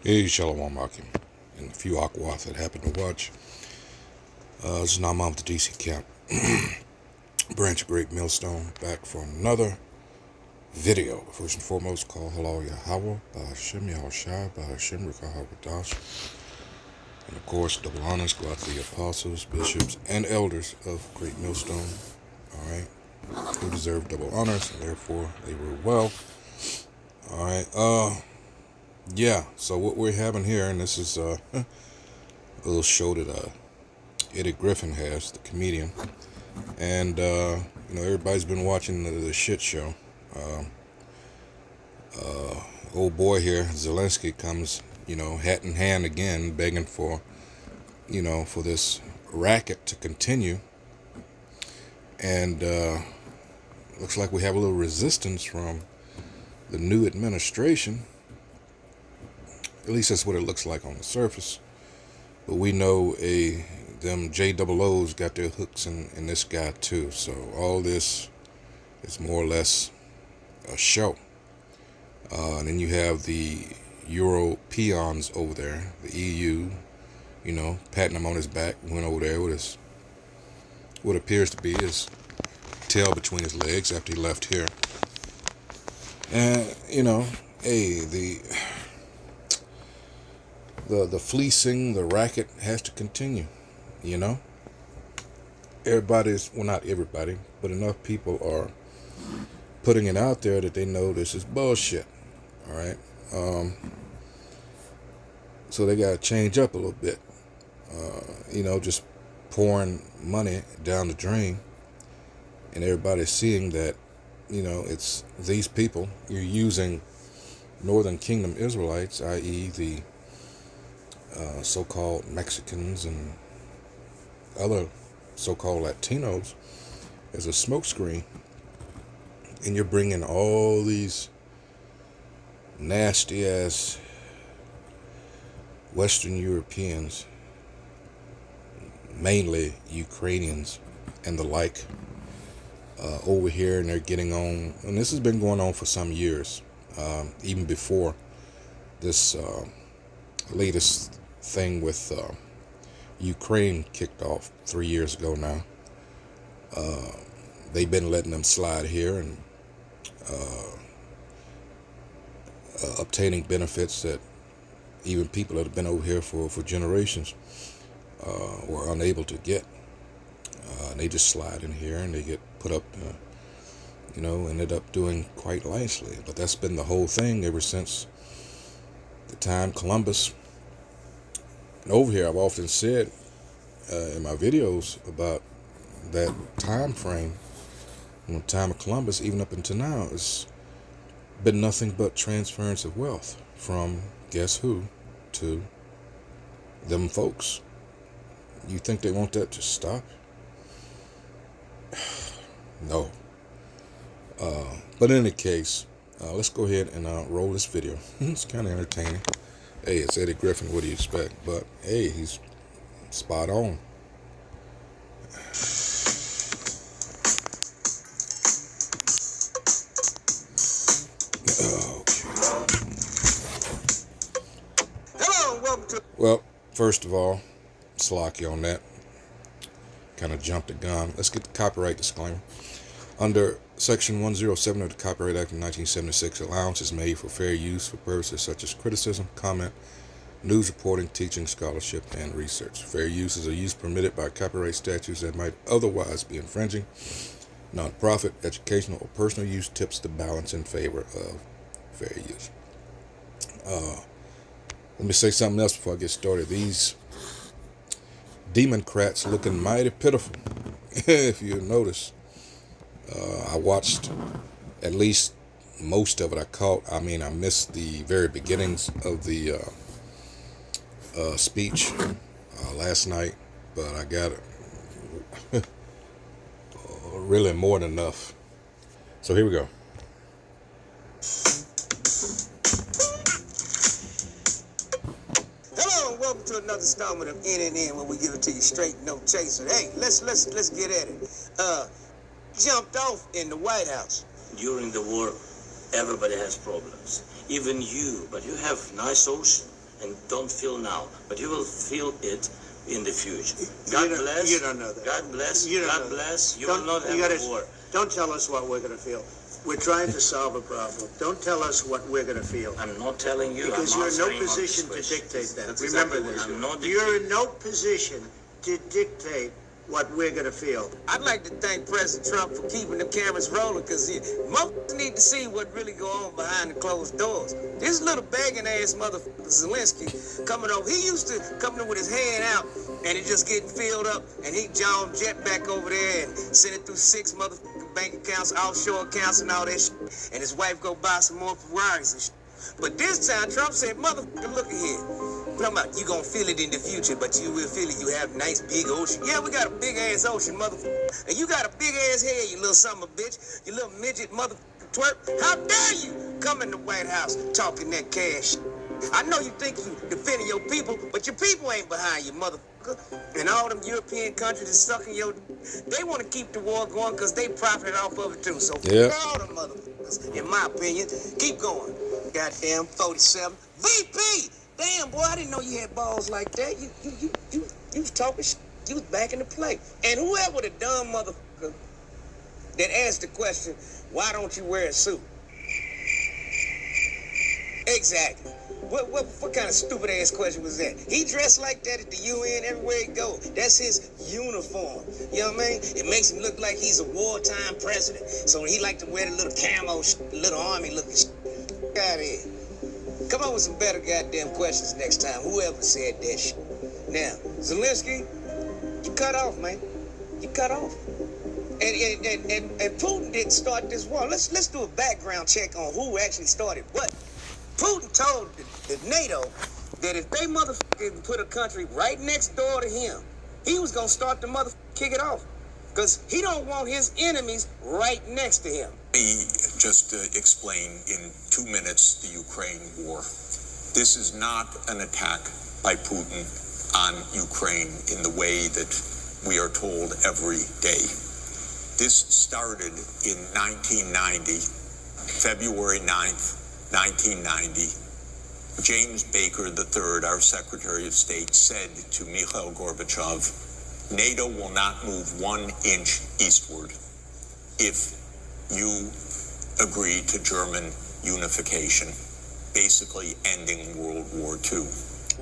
Hey, Shalom Akim, and a few Aquath that happened to watch. This is Naam of the DC camp. Branch of Great Millstone, back for another video. First and foremost, call Halal Yahweh, Bahashim Yahushai, Bahashim Rikahabadash. And of course, double honors go out to the apostles, bishops, and elders of Great Millstone. Alright, who deserve double honors, and therefore they rule well. Alright, yeah, so what we're having here, and this is a little show that Eddie Griffin has, the comedian, and everybody's been watching the shit show. Old boy here, Zelensky, comes, hat in hand again, begging for, for this racket to continue, and looks like we have a little resistance from the new administration. At least that's what it looks like on the surface. But we know them JOOs got their hooks in this guy too. So all this is more or less a show. And then you have the Euro peons over there, the EU, patting him on his back, went over there with what appears to be his tail between his legs after he left here. And, the fleecing, the racket has to continue, Everybody's, well, not everybody, but enough people are putting it out there that they know this is bullshit, all right? So they got to change up a little bit, just pouring money down the drain, and everybody's seeing that, it's these people. You're using Northern Kingdom Israelites, i.e. the so-called Mexicans and other so-called Latinos, as a smokescreen, and you're bringing all these nasty-ass Western Europeans, mainly Ukrainians and the like, over here, and they're getting on, and this has been going on for some years, even before this latest thing with Ukraine kicked off 3 years ago now. They've been letting them slide here and obtaining benefits that even people that have been over here for generations were unable to get. And they just slide in here and they get put up, ended up doing quite nicely. But that's been the whole thing ever since the time Columbus. And over here, I've often said in my videos about that time frame, from the time of Columbus, even up until now, it's been nothing but transference of wealth from guess who to them folks. You think they want that to stop? No. But in any case, let's go ahead and roll this video. It's kind of entertaining. Hey, it's Eddie Griffin. What do you expect? But hey, he's spot on. Hello, welcome to. Well, first of all, slacky on that. Kind of jumped the gun. Let's get the copyright disclaimer. Under Section 107 of the Copyright Act of 1976, allowance is made for fair use for purposes such as criticism, comment, news reporting, teaching, scholarship, and research. Fair use is a use permitted by copyright statutes that might otherwise be infringing. Non-profit, educational, or personal use tips the balance in favor of fair use. Let me say something else before I get started. These Democrats looking mighty pitiful, if you notice. I watched at least most of it. I missed the very beginnings of the speech last night, but I got really more than enough. So here we go. Hello, welcome to another installment of NNN, where we give it to you straight, no chaser. Hey, let's get at it. Jumped off in the White House. During the war, everybody has problems. Even you, but you have nice ocean. and don't feel now, but you will feel it in the future. God bless. You don't know that. God bless. You don't God know that. bless. You will not have a war. Don't tell us what we're going to feel. We're trying to solve a problem. Don't tell us what we're going to feel. I'm not telling you. Because I'm you're in no answering position all to these dictate questions. that. That's Remember exactly this. what I'm not You're in dictating. no position to dictate what we're going to feel. I'd like to thank President Trump for keeping the cameras rolling, because motherfuckers need to see what really go on behind the closed doors. This little begging ass motherfucker Zelensky coming over, he used to come in with his hand out and it just getting filled up, and he John jet back over there and send it through 6 motherfucking bank accounts, offshore accounts and all that shit, and his wife go buy some more Ferraris and shit. But this time Trump said, motherfucker, look at here. Talking about you gonna feel it in the future, but you will feel it. You have a nice big ocean. Yeah, we got a big ass ocean, motherfucker. And you got a big ass head, you little summer bitch. You little midget motherfucking twerp. How dare you come in the White House talking that cash? I know you think you defending your people, but your people ain't behind you, motherfucker. And all them European countries is sucking your... They want to keep the war going because they profit off of it too. So all them motherfuckers, in my opinion, keep going. Goddamn 47. VP! Damn, boy, I didn't know you had balls like that. You was talking shit. You was back in the play. And whoever the dumb motherfucker that asked the question, why don't you wear a suit? Exactly. What kind of stupid ass question was that? He dressed like that at the UN everywhere he go. That's his uniform. You know what I mean? It makes him look like he's a wartime president. So he like to wear the little camo, little army looking shit. Out of here. Come up with some better goddamn questions next time, whoever said that shit. Now, Zelensky, you cut off, man. You cut off. And Putin didn't start this war. Let's do a background check on who actually started what. Putin told the NATO that if they motherfucking put a country right next door to him, he was gonna start the motherfucking kick it off. Because he don't want his enemies right next to him. Let me just explain in 2 minutes the Ukraine war. This is not an attack by Putin on Ukraine in the way that we are told every day. This started in 1990, February 9th, 1990. James Baker III, our Secretary of State, said to Mikhail Gorbachev, NATO will not move 1 inch eastward if you agree to German unification, basically ending World War II.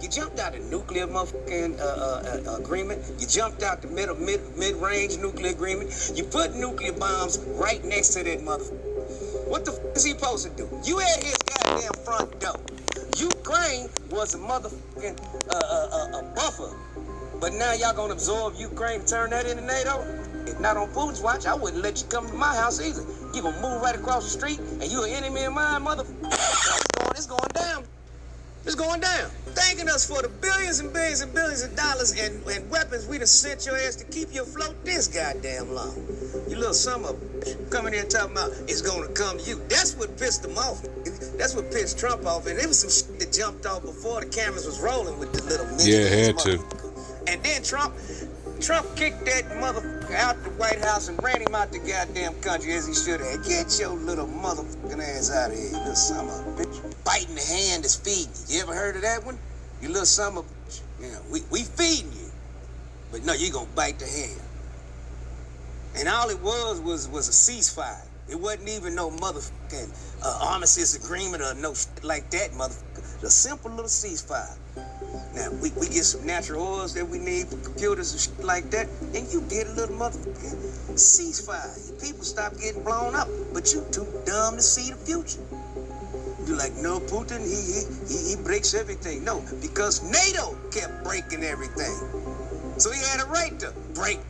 You jumped out the nuclear motherfucking agreement. You jumped out the mid-range nuclear agreement. You put nuclear bombs right next to that motherfucker. What the fuck is he supposed to do? You had his goddamn front door. Ukraine was a motherfucking a buffer. But now y'all gonna absorb Ukraine and turn that into NATO? If not on Putin's watch, I wouldn't let you come to my house either. You gonna move right across the street and you an enemy of mine, motherfucker. It's going down. It's going down. Thanking us for the billions and billions and billions of dollars and weapons we done sent your ass to keep you afloat this goddamn long. You little summer coming here talking about it's gonna come to you. That's what pissed them off. That's what pissed Trump off. And there was some shit that jumped off before the cameras was rolling with the little midget. Yeah, had to. And then Trump kicked that motherfucker out the White House and ran him out the goddamn country as he should have. Get your little motherfucking ass out of here, you little summer bitch. Biting the hand that's feeding you. You ever heard of that one? You little summer bitch. You know, we feeding you. But no, you gonna bite the hand. And all it was a ceasefire. It wasn't even no motherfucking armistice agreement or no shit like that, motherfucker. A simple little ceasefire. Now, we get some natural oils that we need for computers and shit like that, and you get a little motherfucking ceasefire. People stop getting blown up, but you too dumb to see the future. You're like, no, Putin, he breaks everything. No, because NATO kept breaking everything. So he had a right to break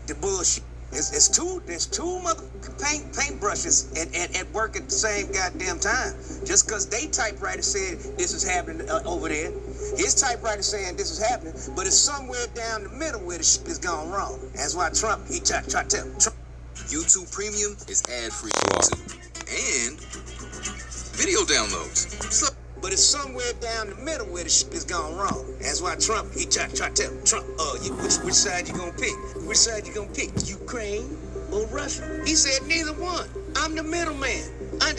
the bullshit. There's two motherfucking paintbrushes at work at the same goddamn time. Just because they typewriter said this is happening over there, his typewriter saying this is happening, but it's somewhere down the middle where the shit is gone wrong. That's why Trump, he tried to tell Trump. YouTube Premium is ad-free YouTube and video downloads. But it's somewhere down the middle where the shit is gone wrong. That's why Trump, he tried to tell Trump, which side you gonna pick? Which side you gonna pick? Ukraine or Russia? He said neither one. I'm the middleman. I'm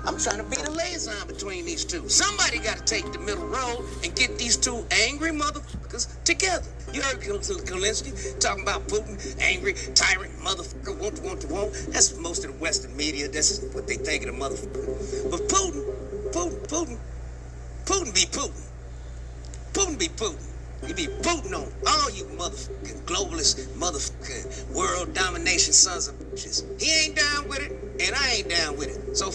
I'm trying to be the liaison between these two. Somebody got to take the middle role and get these two angry motherfuckers together. You heard Zelensky talking about Putin, angry, tyrant, motherfucker, won't. That's most of the Western media. That's what they think of the motherfucker. But Putin be Putin. Putin be Putin. He be Putin on all you motherfucking globalist, motherfucking world domination sons of bitches. He ain't down with it, and I ain't down with it. So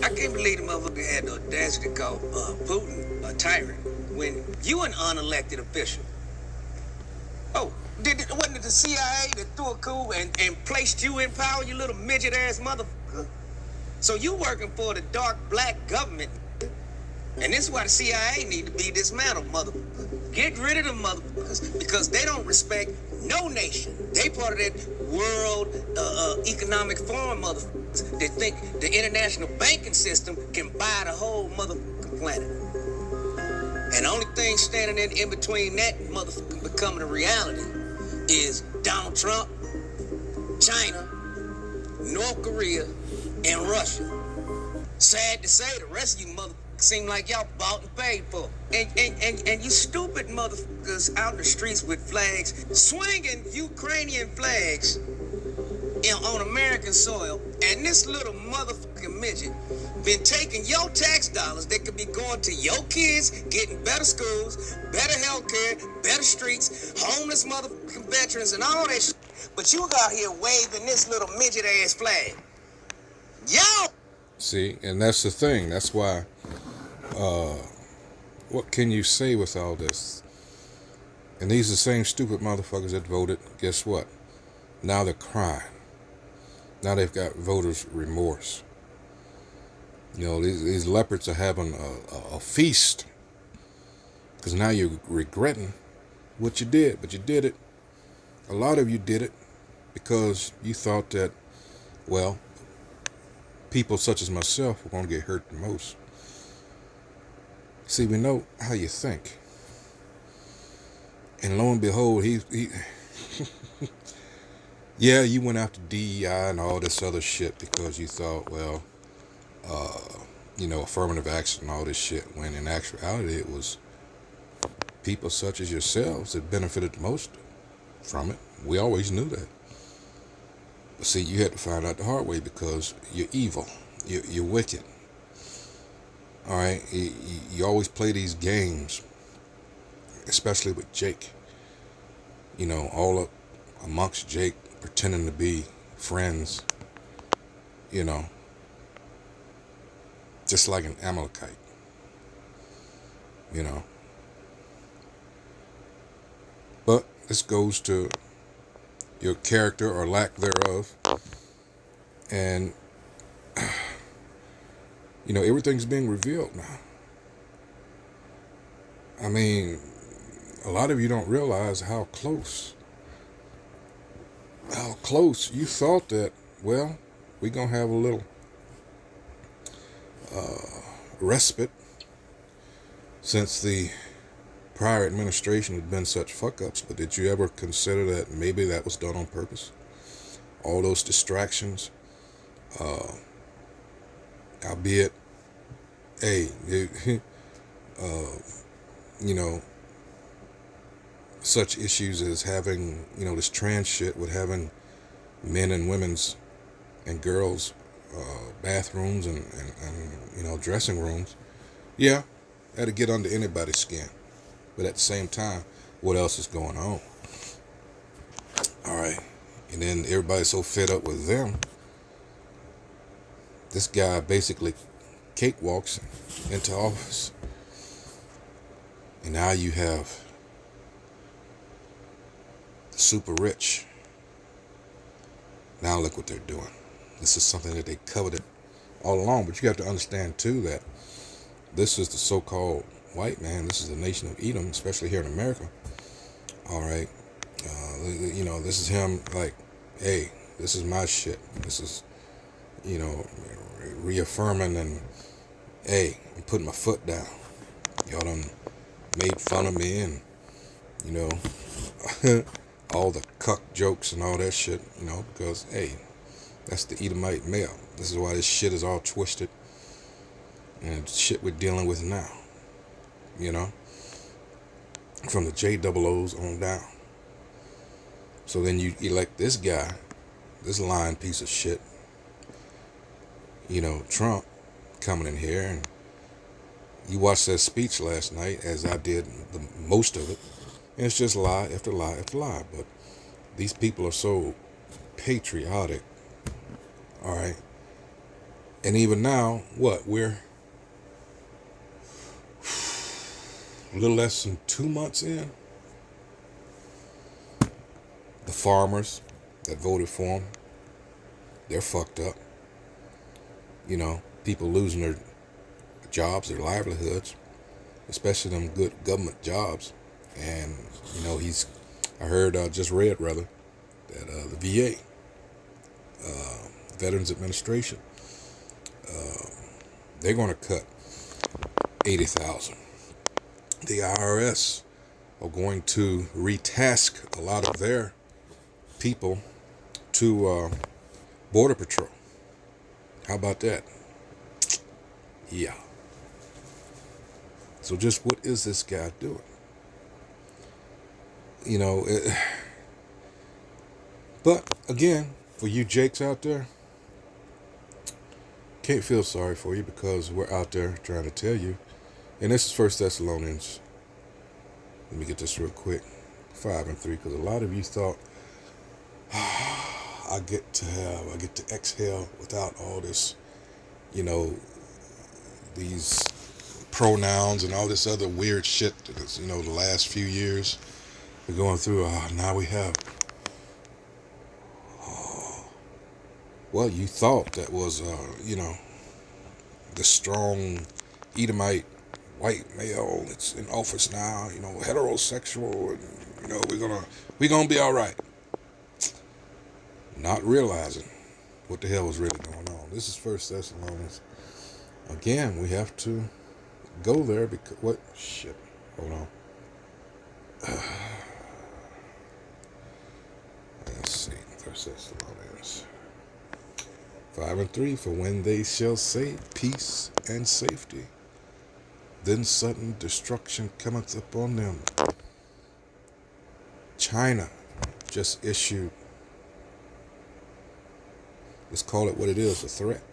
I can't believe the motherfucker had the audacity to call Putin a tyrant when you an unelected official. Oh, wasn't it the CIA that threw a coup and placed you in power, you little midget ass motherfucker? So you working for the dark black government. And this is why the CIA need to be dismantled, motherfucker. Get rid of them motherfuckers because they don't respect no nation. They part of that World Economic Forum motherfuckers that think the international banking system can buy the whole motherfucking planet. And the only thing standing in between that motherfucking becoming a reality is Donald Trump, China, North Korea, and Russia. Sad to say, the rest of you motherfuckers seem like y'all bought and paid for. And you stupid motherfuckers out in the streets with flags, swinging Ukrainian flags on American soil, and this little motherfucking midget been taking your tax dollars that could be going to your kids, getting better schools, better health care, better streets, homeless motherfucking veterans, and all that shit. But you out here waving this little midget ass flag. Yo! See, and that's the thing. That's why, what can you say with all this? And these are the same stupid motherfuckers that voted. Guess what? Now they're crying. Now they've got voters' remorse. You know, these leopards are having a feast. Because now you're regretting what you did. But you did it. A lot of you did it because you thought that, well, people such as myself are going to get hurt the most. See, we know how you think. And lo and behold, he yeah, you went after DEI and all this other shit because you thought, well, affirmative action and all this shit, when in actuality it was people such as yourselves that benefited the most from it. We always knew that. But see, you had to find out the hard way because you're evil. You're wicked. All right? You always play these games, especially with Jake. You know, all up amongst Jake, pretending to be friends, you know, just like an Amalekite, you know. But this goes to your character or lack thereof. And, you know, everything's being revealed now. I mean, a lot of you don't realize how close you thought that, well, we're going to have a little respite since the prior administration had been such fuck-ups. But did you ever consider that maybe that was done on purpose? All those distractions, albeit, hey, you know, such issues as having, you know, this trans shit with having men and women's and girls bathrooms and you know, dressing rooms. Yeah, that'd get under anybody's skin. But at the same time, what else is going on? All right. And then everybody's so fed up with them. This guy basically cakewalks into office. And now you have the super rich. Now look what they're doing. This is something that they coveted all along. But you have to understand, too, that this is the so-called white man. This is the nation of Edom, especially here in America. All right. You know, this is him like, hey, this is my shit. This is, you know, reaffirming and, hey, I'm putting my foot down. Y'all done made fun of me and, you know, all the cuck jokes and all that shit, you know, because, hey, that's the Edomite male. This is why this shit is all twisted. and shit we're dealing with now, you know, from the JOOs on down. So then you elect this guy, this lying piece of shit, you know, Trump, coming in here, and you watched that speech last night, as I did most of it, and it's just lie after lie after lie. But these people are so patriotic, all right? And even now, we're a little less than 2 months in. The farmers that voted for him, they're fucked up. You know, people losing their jobs, their livelihoods, especially them good government jobs. And, you know, just read rather, that the VA, Veterans Administration, they're going to cut 80,000. The IRS are going to retask a lot of their people to Border Patrol. How about that? Yeah. So just what is this guy doing? You know, but again, for you Jakes out there, can't feel sorry for you, because we're out there trying to tell you. And this is 1 Thessalonians. Let me get this real quick. 5:3, because a lot of you thought, I get to exhale without all this, you know, these pronouns and all this other weird shit that, you know, the last few years we're going through. Now we have. Well, you thought that was, you know, the strong Edomite white male that's in office now, you know, heterosexual, and, you know, we're gonna be all right. Not realizing what the hell was really going on. This is 1 Thessalonians. Again, we have to go there because what shit? Hold on. Let's see. 1 Thessalonians 5:3. For when they shall say peace and safety, then sudden destruction cometh upon them. China just issued, let's call it what it is, a threat.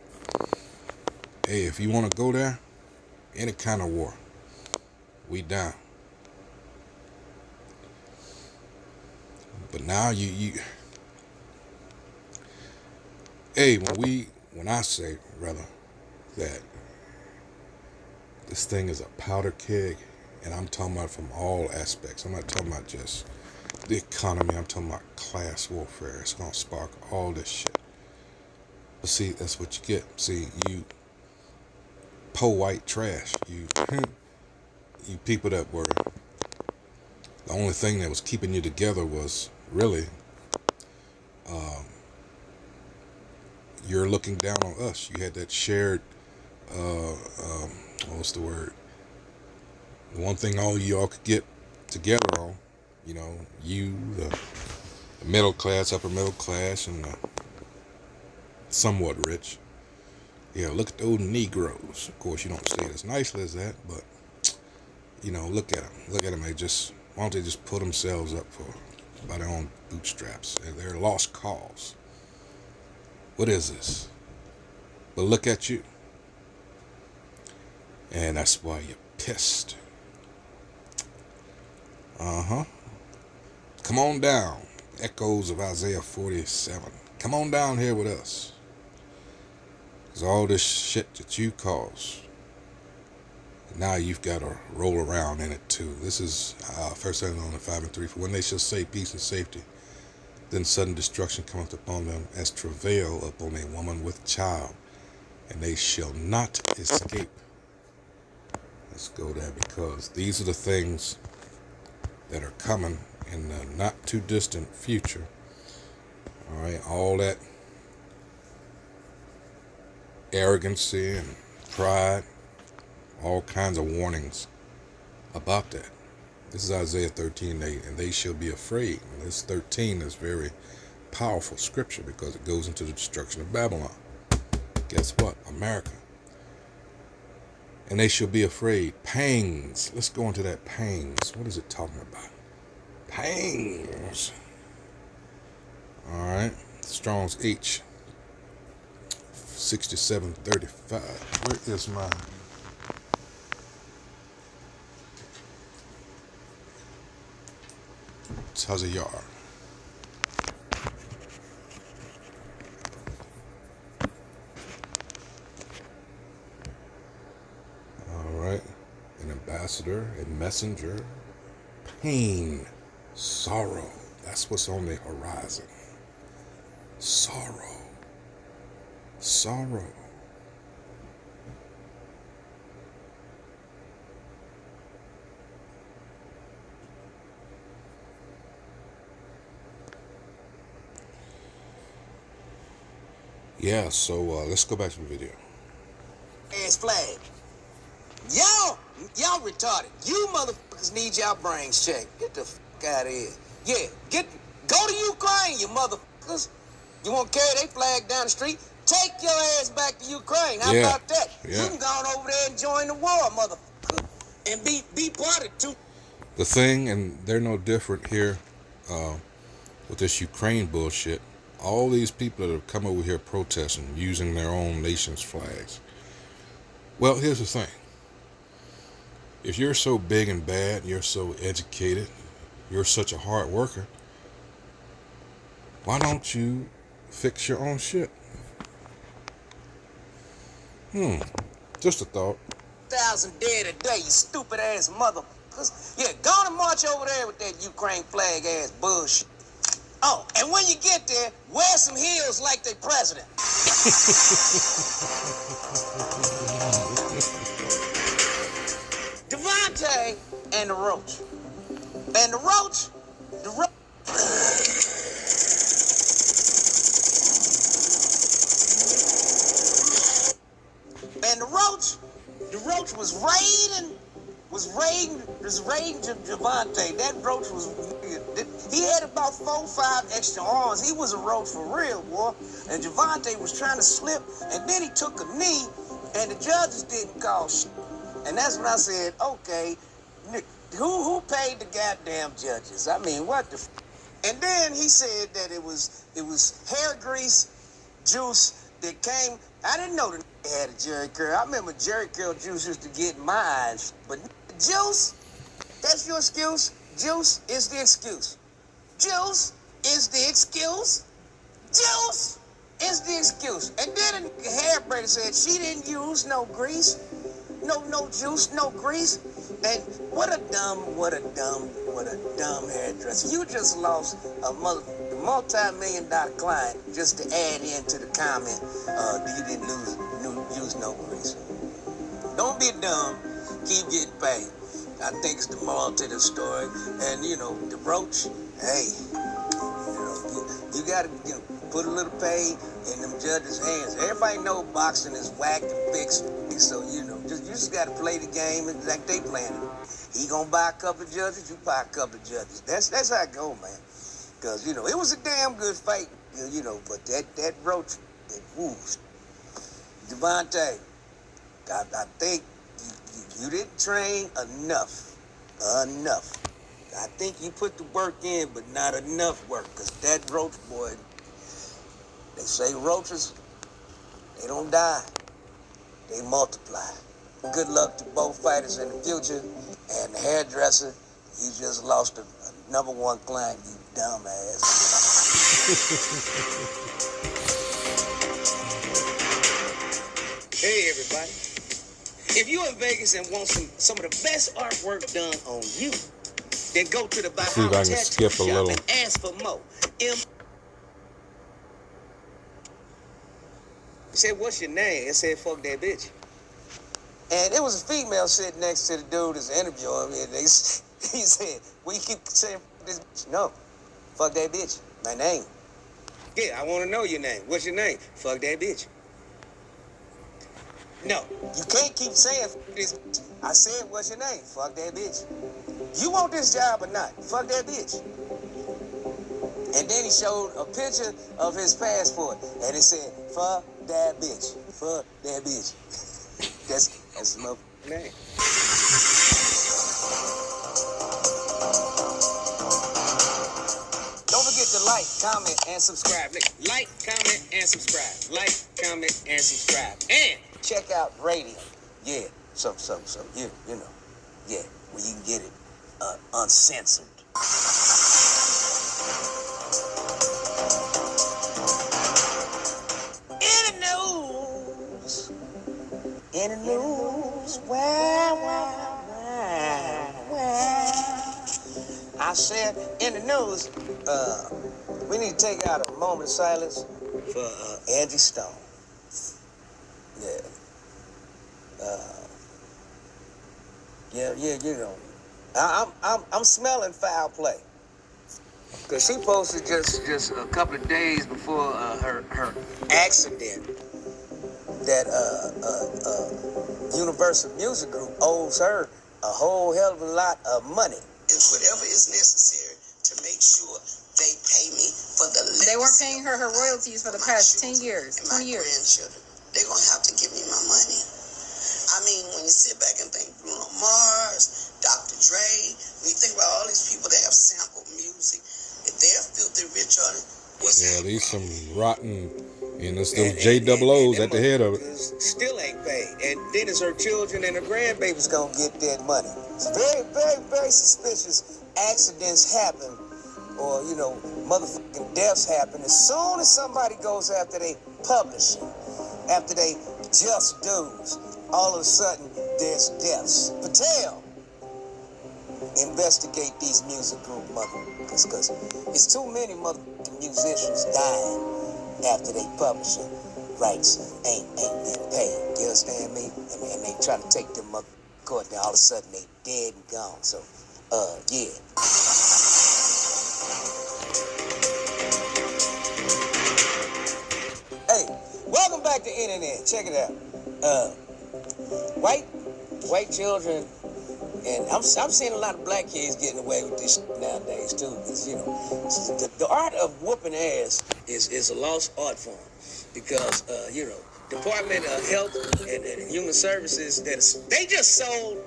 Hey, if you want to go there, any kind of war, we down. But now hey, when I say rather that this thing is a powder keg, and I'm talking about from all aspects. I'm not talking about just the economy. I'm talking about class warfare. It's gonna spark all this shit. But see, that's what you get. See, you white trash. You people that were, the only thing that was keeping you together was really you're looking down on us. You had that shared what's the word? The one thing all y'all could get together on, you know, the middle class, upper middle class, and the somewhat rich. Yeah, look at those Negroes. Of course, you don't say it as nicely as that, but, you know, look at them. Look at them. Why don't they just put themselves up by their own bootstraps? They're lost cause. What is this? But look at you. And that's why you're pissed. Come on down. Echoes of Isaiah 47. Come on down here with us. Because all this shit that you cause, now you've got to roll around in it too. This is 1 Thessalonians 5:3. For when they shall say peace and safety, then sudden destruction cometh upon them as travail upon a woman with child, and they shall not escape. Let's go there, because these are the things that are coming in the not too distant future. All right, all that arrogancy and pride, all kinds of warnings about that. This is Isaiah 13:8, and they shall be afraid. And this 13 is very powerful scripture because it goes into the destruction of Babylon. Guess what? America. And they shall be afraid. Pangs. Let's go into that pangs. What is it talking about? Pangs. Alright. Strong's H. 6735. Where is my... Tazayar. Alright. An ambassador, a messenger. Pain. Sorrow. That's what's on the horizon. Sorrow. Sorrow. Yeah, so let's go back to the video. Ass flag. Y'all retarded. You motherfuckers need y'all brains checked. Get the fuck out of here. Yeah, go to Ukraine, you motherfuckers. You want to carry their flag down the street? Take your ass back to Ukraine. How about that? Yeah. You can go on over there and join the war, motherfucker. And be part of it, too. The thing, and they're no different here with this Ukraine bullshit. All these people that have come over here protesting, using their own nation's flags. Well, here's the thing. If you're so big and bad, you're so educated, you're such a hard worker, why don't you fix your own shit? Just a thought. 1,000 dead a day, you stupid ass motherfuckers. Yeah, go on and march over there with that Ukraine flag ass bullshit. Oh, and when you get there, wear some heels like they president. Devontae and the Roach. And the Roach. And the Roach was raiding Devontae. That Roach he had about 4 or 5 extra arms. He was a Roach for real, boy. And Devontae was trying to slip, and then he took a knee, and the judges didn't call shit. And that's when I said, okay, who paid the goddamn judges? I mean, what the And then he said that it was hair grease juice that came. I didn't know the had a Jerry curl. I remember Jerry curl juice used to get in my eyes. But juice, that's your excuse. Juice is the excuse. Juice is the excuse. Juice is the excuse. And then the hair braider said she didn't use no grease, no juice, no grease. And what a dumb hairdresser. You just lost a multi-million-dollar client just to add into the comment, you didn't use no grease. Don't be dumb. Keep getting paid. I think it's the moral to the story. And, the Roach, hey, you got to put a little pay in them judges' hands. Everybody know boxing is whacked and fixed. So, you just got to play the game like they playing it. He gonna buy a couple of judges, you buy a couple of judges. That's how it go, man. Because, it was a damn good fight, but that Roach, that woos. Devontae, I think you didn't train enough. I think you put the work in, but not enough work. Because that Roach boy, they say roaches, they don't die. They multiply. Good luck to both fighters in the future. And the hairdresser, you just lost a number one client, you dumbass. Hey, everybody. If you're in Vegas and want some of the best artwork done on you, then go to the Bahama Tattoo Shop and ask for more. He said, what's your name? I said, fuck that bitch. And it was a female sitting next to the dude that's interviewing me, and he said, well, you keep saying this bitch. No, fuck that bitch. My name. Yeah, I want to know your name. What's your name? Fuck that bitch. No, you can't keep saying this bitch. I said, what's your name? Fuck that bitch. You want this job or not? Fuck that bitch. And then he showed a picture of his passport, and it said, fuck that bitch. Fuck that bitch. That's enough. Man. Don't forget to like, comment, and subscribe. Like, comment, and subscribe. Like, comment, and subscribe. And check out radio. Yeah, so, you know, yeah, where you can get it uncensored. In the news, wow. I said, in the news, we need to take out a moment of silence for Angie Stone. Yeah, you know, I'm smelling foul play. Cause she posted just a couple of days before her accident that Universal Music Group owes her a whole hell of a lot of money. It's whatever is necessary to make sure they pay me for the legacy. They weren't paying her royalties for the past 10 years, 20 years. Grandchildren. They're going to have to give me my money. I mean, when you sit back and think Bruno Mars, Dr. Dre, when you think about all these people that have sampled music, if they're filthy rich on it, yeah, these some rotten, and it's those JOOs at the head of it. Still ain't paid. And then it's her children and her grandbabies gonna get that money. It's very, very, very suspicious. Accidents happen, or, you know, motherfucking deaths happen as soon as somebody goes after they publishing, after they just dues. All of a sudden, there's deaths. Patel, investigate these music group motherfuckers, because it's too many motherfucking musicians dying after they publishing rights ain't been paid. You understand me? And they try to take them up court, and all of a sudden they dead and gone. So, yeah. Hey, welcome back to Internet. Check it out. White children, and I'm seeing a lot of black kids getting away with this nowadays too. Because, you know, the art of whooping ass is a lost art form, because you know, Department of Health and Human Services, they just sold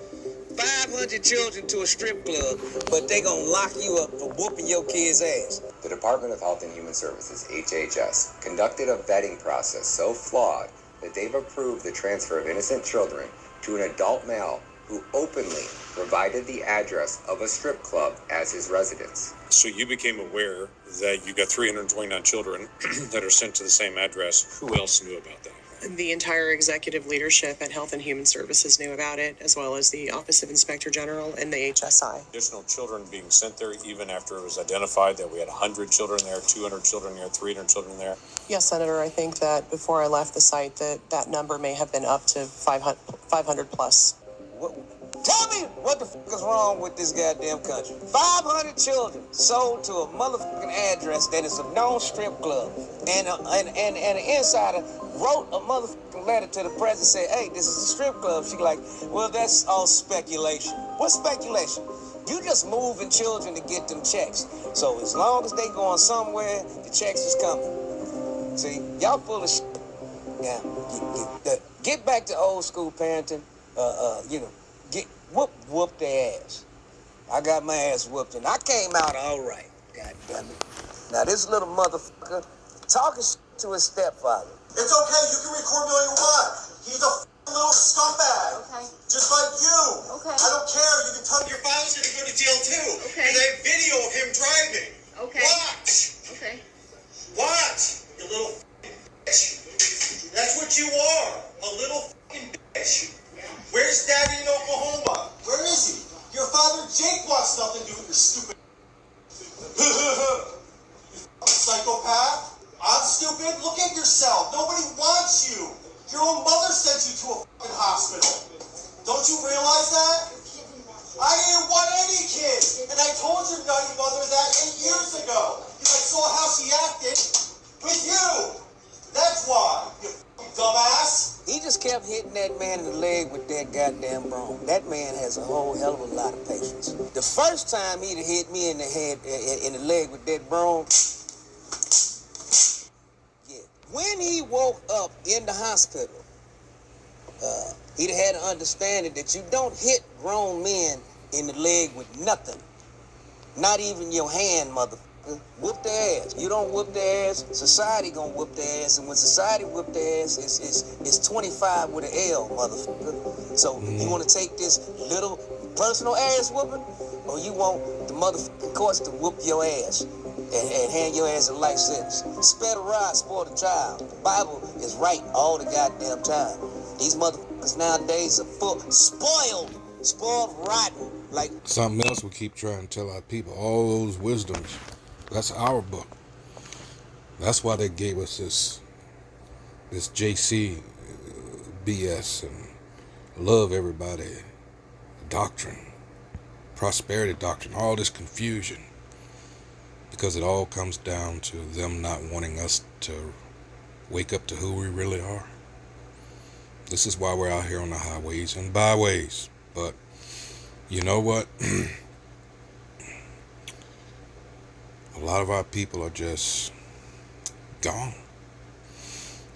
500 children to a strip club, but they gonna lock you up for whooping your kid's ass. The Department of Health and Human Services, HHS, conducted a vetting process so flawed that they've approved the transfer of innocent children to an adult male who openly provided the address of a strip club as his residence. So you became aware that you got 329 children that are sent to the same address. Who else knew about that? The entire executive leadership at Health and Human Services knew about it, as well as the Office of Inspector General and the HSI. Additional children being sent there even after it was identified that we had 100 children there, 200 children there, 300 children there? Yes, Senator, I think that before I left the site that number may have been up to 500 plus. Tell me what the fuck is wrong with this goddamn country. 500 children sold to a motherfucking address that is a known strip club, and an insider wrote a motherfucking letter to the president, say, hey, this is a strip club. She like, well, that's all speculation. What speculation? You just moving children to get them checks. So as long as they going somewhere, the checks is coming. See, y'all full of shit. Now, get back to old school parenting. You know, whoop their ass. I got my ass whooped, and I came out all right. God damn it. Now this little motherfucker talking to his stepfather. It's okay, you can record me all you want. He's a little scumbag. Okay. Just like you. Okay. I don't care. You can tell your father's gonna go to jail too. Okay. And they have video of him driving. Okay. Watch. Okay. Watch. You little bitch. That's what you are. A little bitch. Where's Daddy in Oklahoma? Where is he? Your father Jake wants nothing to do with your stupid. You psychopath. I'm stupid. Look at yourself. Nobody wants you. Your own mother sent you to a fucking hospital. Don't you realize that? I didn't want any kid. And I told your nutty mother that 8 years ago. Because I saw how she acted with you. That's why, you fucking dumbass. He just kept hitting that man in the leg with that goddamn broom. That man has a whole hell of a lot of patience. The first time he'd hit me in the head, in the leg with that broom, yeah. When he woke up in the hospital, He'd have had an understanding that you don't hit grown men in the leg with nothing. Not even your hand, motherfucker. Whoop their ass. You don't whoop their ass, society gonna whoop their ass. And when society whoop their ass, it's 25 with an L, motherfucker. So you want to take this little personal ass whooping, or you want the motherfucking courts to whoop your ass and hand your ass a life sentence? Spare the rod, spoil the child. The Bible is right all the goddamn time. These motherfuckers nowadays are full, spoiled, rotten. Like something else we keep trying to tell our people, all those wisdoms, that's our book. That's why they gave us this JC BS and love everybody doctrine, prosperity doctrine, all this confusion, because it all comes down to them not wanting us to wake up to who we really are. This is why we're out here on the highways and byways. But you know what? A lot of our people are just gone.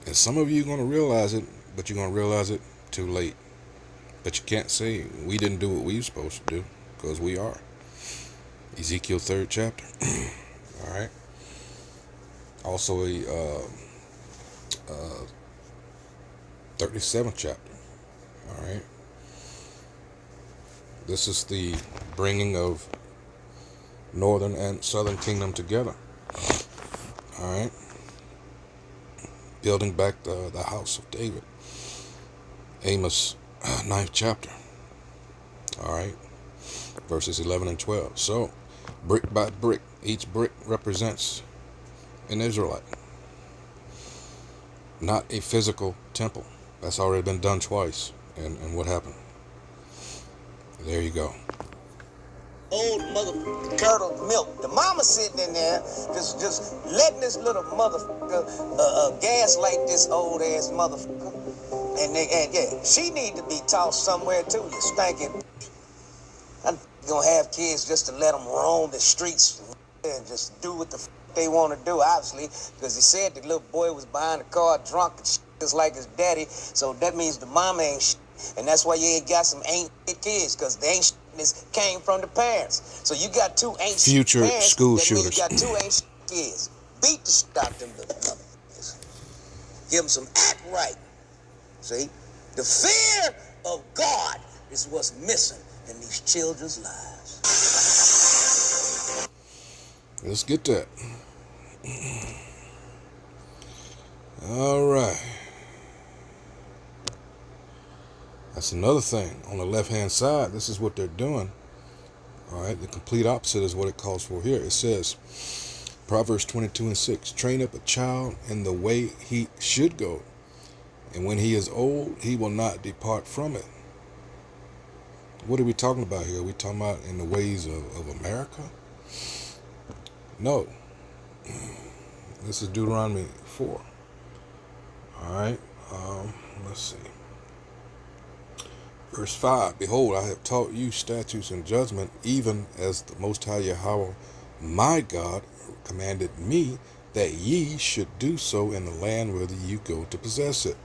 And some of you are going to realize it, but you're going to realize it too late. But you can't say we didn't do what we were supposed to do, because we are. Ezekiel 3rd chapter. All right. Also a 37th chapter. All right. This is the bringing of northern and southern kingdom together. All right. Building back the house of David. Amos 9th chapter. All right. Verses 11 and 12. So, brick by brick, each brick represents an Israelite. Not a physical temple. That's already been done twice. And what happened? There you go. Old mother curdled milk. The mama sitting in there just letting this little motherfucker gaslight this old ass motherfucker. And yeah, she need to be tossed somewhere too, you stinking. I'm gonna have kids just to let them roam the streets and just do what the they want to do, obviously, because he said the little boy was behind the car drunk and just like his daddy. So that means the mama ain't shit. And that's why you ain't got some ain't kids, because the ain't shitness came from the parents. So you got two ain't future parents, school that shooters. Means you got two ain't kids. Beat the shit out them little motherfuckers. Give them some act right. See? The fear of God is what's missing in these children's lives. Let's get that. All right. That's another thing. On the left-hand side, this is what they're doing. All right. The complete opposite is what it calls for here. It says, Proverbs 22:6, train up a child in the way he should go, and when he is old, he will not depart from it. What are we talking about here? Are we talking about in the ways of America? No. This is Deuteronomy 4. All right. Let's see. Verse 5, behold, I have taught you statutes and judgment, even as the Most High Yahweh, my God, commanded me, that ye should do so in the land whither you go to possess it.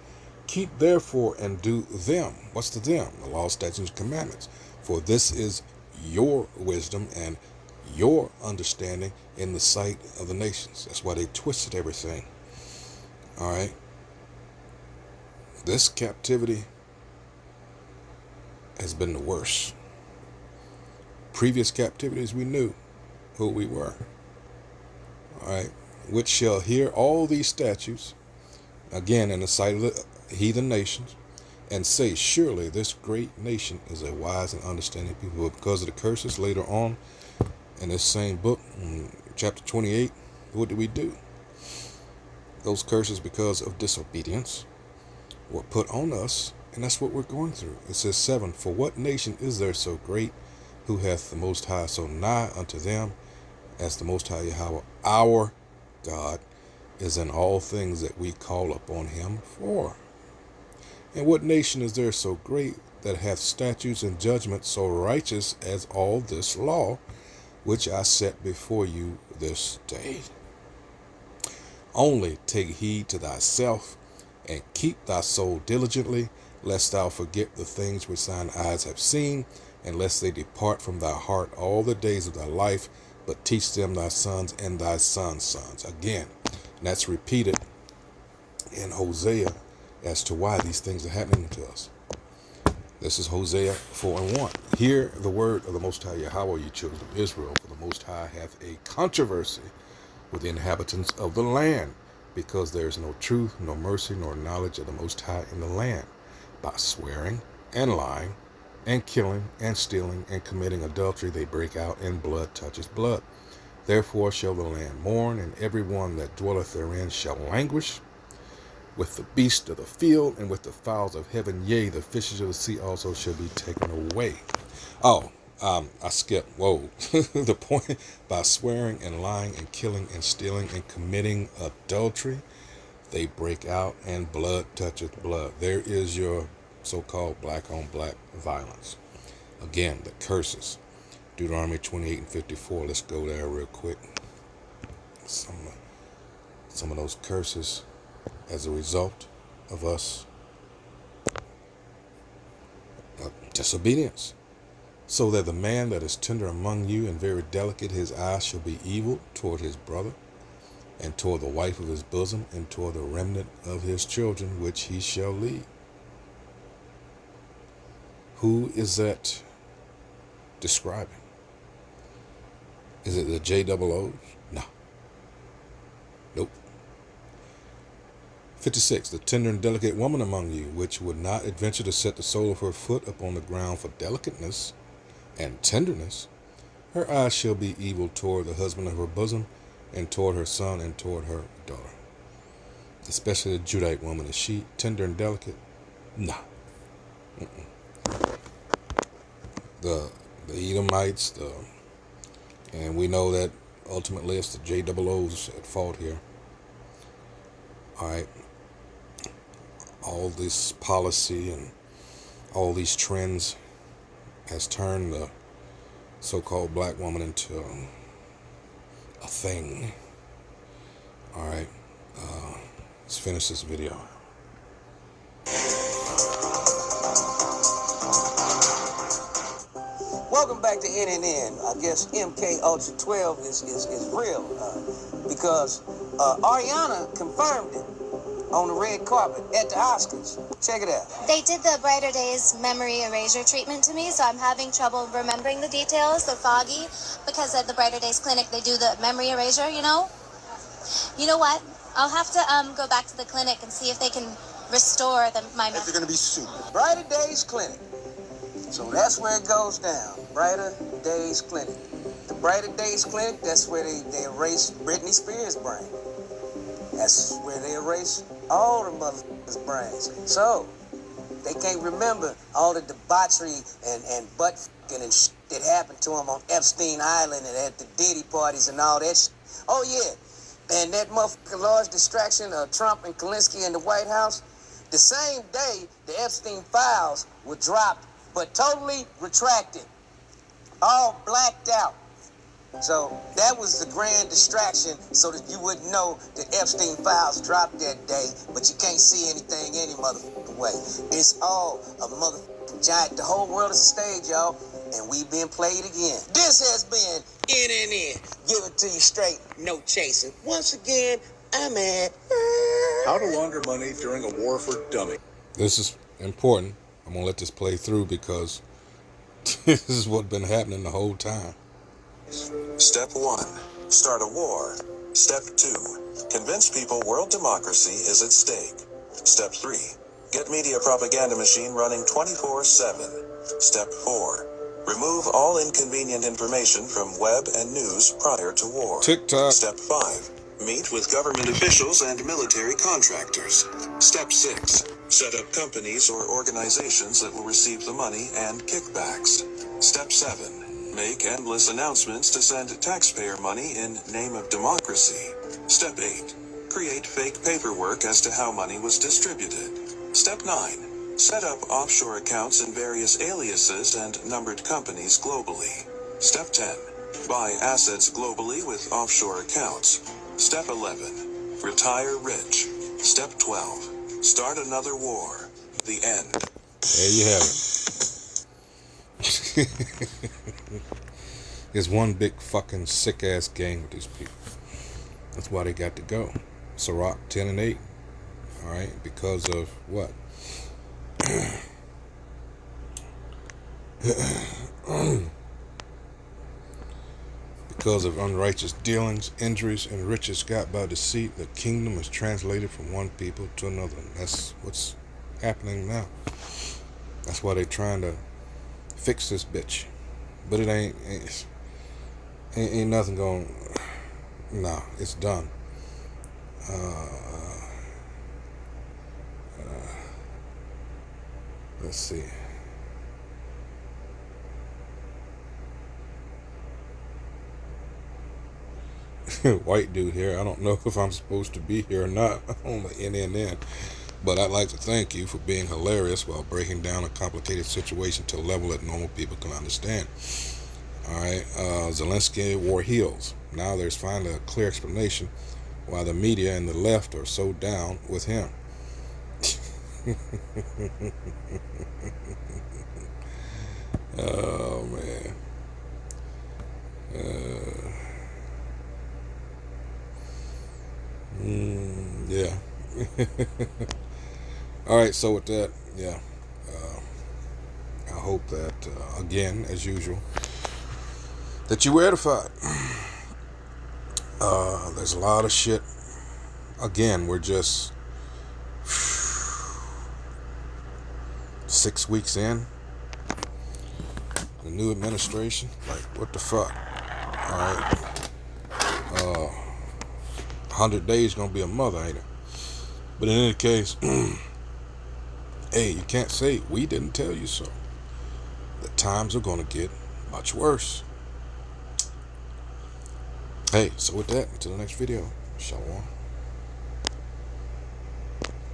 Keep therefore and do them. What's the them? The law, statutes, and commandments. For this is your wisdom and your understanding in the sight of the nations. That's why they twisted everything. All right. This captivity has been the worst. Previous captivities, we knew who we were. All right. Which shall hear all these statutes, again in the sight of the heathen nations, and say, surely this great nation is a wise and understanding people. But because of the curses later on in this same book, in chapter 28, what do we do? Those curses, because of disobedience, were put on us, and that's what we're going through. It says 7, for what nation is there so great, who hath the Most High so nigh unto them, as the Most High Yahweh, our God, is in all things that we call upon him for? And what nation is there so great, that hath statutes and judgments so righteous as all this law, which I set before you this day? Only take heed to thyself, and keep thy soul diligently, lest thou forget the things which thine eyes have seen, and lest they depart from thy heart all the days of thy life, but teach them thy sons and thy sons' sons. Again, and that's repeated in Hosea as to why these things are happening to us. This is Hosea 4:1. Hear the word of the Most High Yahweh, ye children of Israel, for the Most High hath a controversy with the inhabitants of the land, because there is no truth, nor mercy, nor knowledge of the Most High in the land. By swearing and lying and killing and stealing and committing adultery, they break out, and blood touches blood. Therefore shall the land mourn, and every one that dwelleth therein shall languish, with the beasts of the field and with the fowls of heaven. Yea, the fishes of the sea also shall be taken away. Oh, I skipped. Whoa. The point, by swearing and lying and killing and stealing and committing adultery, they break out, and blood toucheth blood. There is your so-called black on black violence. Again, the curses. Deuteronomy 28:54. Let's go there real quick. Some of those curses as a result of us disobedience. So that the man that is tender among you and very delicate, his eyes shall be evil toward his brother, and toward the wife of his bosom, and toward the remnant of his children, which he shall lead. Who is that describing? Is it the JOOs? No. Nope. 56. The tender and delicate woman among you, which would not adventure to set the sole of her foot upon the ground for delicateness and tenderness, her eyes shall be evil toward the husband of her bosom, and toward her son, and toward her daughter. Especially the Judite woman. Is she tender and delicate? No. The Edomites, and we know that ultimately it's the JOOs at fault here. All right. All this policy and all these trends has turned the so-called black woman into a thing. All right. Let's finish this video. Welcome back to NNN. I guess MK Ultra 12 is real because Ariana confirmed it on the red carpet at the Oscars. Check it out. They did the Brighter Days memory erasure treatment to me, so I'm having trouble remembering the details. They're foggy because at the Brighter Days clinic they do the memory erasure, you know? You know what? I'll have to go back to the clinic and see if they can restore my memory. They're going to be super. Brighter Days Clinic. So that's where it goes down. Brighter Days Clinic. The Brighter Days Clinic, that's where they erase Britney Spears' brain. That's where they erase all the motherfuckers' brains. So they can't remember all the debauchery and butt fucking and shit that happened to them on Epstein Island and at the Diddy parties and all that shit. Oh yeah. And that motherfucking large distraction of Trump and Zelensky in the White House, the same day the Epstein files were dropped, but totally retracted, all blacked out. So that was the grand distraction so that you wouldn't know that Epstein files dropped that day, but you can't see anything any motherfucking way. It's all a motherfucking giant. The whole world is a stage, y'all, and we've been played again. This has been NNN. Give it to you straight, no chasing. Once again, I'm at How to launder money during a war for dummies. This is important. I'm going to let this play through because this is what's been happening the whole time. Step 1. Start a war. Step 2. Convince people world democracy is at stake. Step 3. Get media propaganda machine running 24/7. Step 4. Remove all inconvenient information from web and news prior to war. TikTok. Step 5. Meet with government officials and military contractors. Step 6. Set up companies or organizations that will receive the money and kickbacks. Step 7. Make endless announcements to send taxpayer money in name of democracy. Step 8. Create fake paperwork as to how money was distributed. Step 9. Set up offshore accounts in various aliases and numbered companies globally. Step 10. Buy assets globally with offshore accounts. Step 11. Retire rich. Step 12. Start another war. The end. There you have it. It's one big fucking sick ass gang with these people. That's why they got to go. Ciroc 10 and 8. Alright, because of what? Because of unrighteous dealings, injuries, and riches got by deceit, the kingdom is translated from one people to another. That's what's happening now. That's why they're trying to fix this bitch. But it ain't nothing going. Nah, it's done. Let's see. White dude here. I don't know if I'm supposed to be here or not on the NNN, but I'd like to thank you for being hilarious while breaking down a complicated situation to a level that normal people can understand. Alright, Zelensky wore heels. Now there's finally a clear explanation why the media and the left are so down with him. Oh man. Yeah. Alright, so with that, yeah. I hope that, again, as usual, that you were edified. There's a lot of shit. Again, we're just 6 weeks in. The new administration, like, what the fuck? Alright. 100 days gonna be a mother, ain't it? But in any case, hey, you can't say we didn't tell you so. The times are gonna get much worse. Hey, so with that, until the next video, shalom.